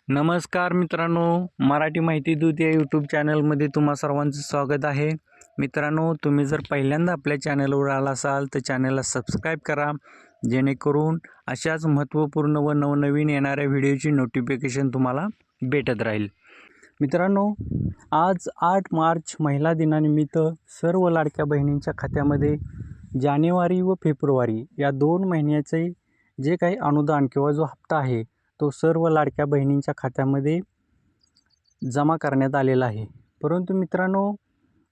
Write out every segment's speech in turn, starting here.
नमस्कार मित्रांनो, मराठी माहिती दूत या यूट्यूब चॅनलमध्ये तुम्हा सर्वांचं स्वागत आहे. मित्रांनो, तुम्ही जर पहिल्यांदा आपल्या चॅनलवर आला असाल तर चॅनलला सबस्क्राईब करा, जेणेकरून अशाच महत्त्वपूर्ण व नवनवीन येणाऱ्या व्हिडिओची नोटिफिकेशन तुम्हाला भेटत राहील. मित्रांनो, आज 8 मार्च महिला दिनानिमित्त सर्व लाडक्या बहिणींच्या खात्यामध्ये जानेवारी व फेब्रुवारी या 2 महिन्याचे जे काही अनुदान किंवा जो हप्ता आहे तो सर्व लाडक्या बहिणींच्या खात्यामध्ये जमा करण्यात आलेला आहे. परंतु मित्रांनो,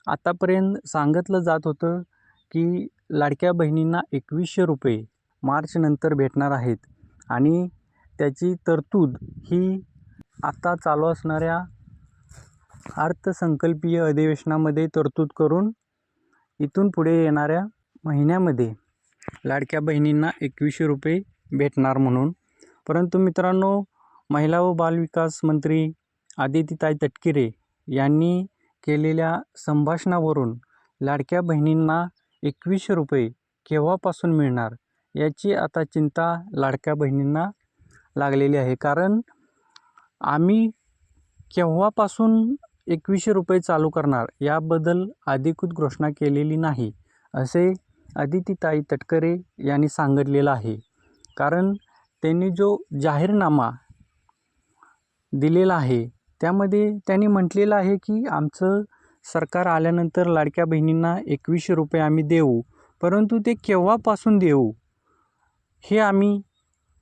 आतापर्यंत सांगितलं जात होतं की लाडक्या बहिणींना 2100 रुपये मार्चनंतर भेटणार आहेत आणि त्याची तरतूद ही आता चालू असणाऱ्या अर्थसंकल्पीय अधिवेशनामध्ये तरतूद करून इथून पुढे येणाऱ्या महिन्यामध्ये लाडक्या बहिणींना 2100 रुपये भेटणार म्हणून. परंतु मित्रांनो, महिला व बालविकास मंत्री आदितीताई तटकरे यांनी केलेल्या संभाषणावरून लाडक्या बहिणींना 2100 रुपये केव्हापासून मिळणार याची आता चिंता लाडक्या बहिणींना लागलेली आहे. कारण आम्ही केव्हापासून 2100 रुपये चालू करणार याबद्दल अधिकृत घोषणा केलेली नाही, असे आदितीताई तटकरे यांनी सांगितलेलं आहे. कारण त्यांनी जो जाहीरनामा दिलेला आहे त्यामध्ये त्यांनी म्हटलेलं आहे की आमचं सरकार आल्यानंतर लाडक्या बहिणींना 2100 रुपये आम्ही देऊ, परंतु ते केव्हापासून देऊ हे आम्ही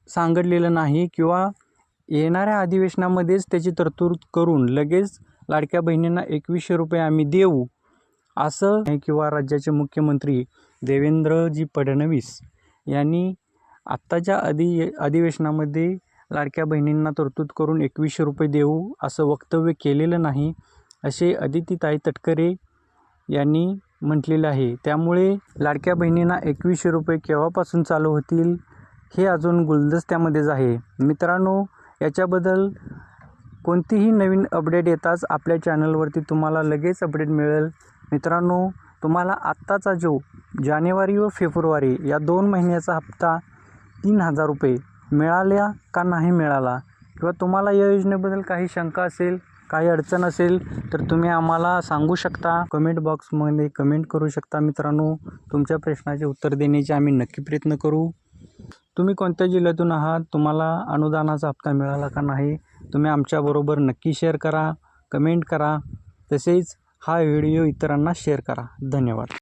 सांगितलेलं नाही किंवा येणाऱ्या अधिवेशनामध्येच त्याची तरतूद करून लगेच लाडक्या बहिणींना 2100 रुपये आम्ही देऊ असं किंवा राज्याचे मुख्यमंत्री देवेंद्रजी फडणवीस यांनी आत्ताच्या अधिवेशनामध्ये लाडक्या बहिणींना तरतूद करून 2100 रुपये देऊ असं वक्तव्य केलेलं नाही, असे आदितीताई तटकरे यांनी म्हटलेलं आहे. त्यामुळे लाडक्या बहिणींना 2100 रुपये केव्हापासून चालू होतील हे अजून गुलदस्त्यामध्येच आहे. मित्रांनो, याच्याबद्दल कोणतीही नवीन अपडेट येताच आपल्या चॅनलवरती तुम्हाला लगेच अपडेट मिळेल. मित्रांनो, तुम्हाला आत्ताचा जो जानेवारी व फेब्रुवारी या 2 महिन्याचा हप्ता 3000 रुपये मिळाल्या का नाही मिळाला किंवा तुम्हाला या योजनेबद्दल काही शंका असेल, काही अडचण असेल तर तुम्ही आम्हाला सांगू शकता. कमेंट बॉक्समध्ये कमेंट करू शकता. मित्रांनो, तुमच्या प्रश्नाचे उत्तर देण्याचे आम्ही नक्की प्रयत्न करू. तुम्ही कोणत्या जिल्ह्यातून आहात, तुम्हाला अनुदानाचा हप्ता मिळाला का नाही, तुम्ही आमच्याबरोबर नक्की शेअर करा, कमेंट करा. तसेच हा व्हिडिओ इतरांना शेअर करा. धन्यवाद.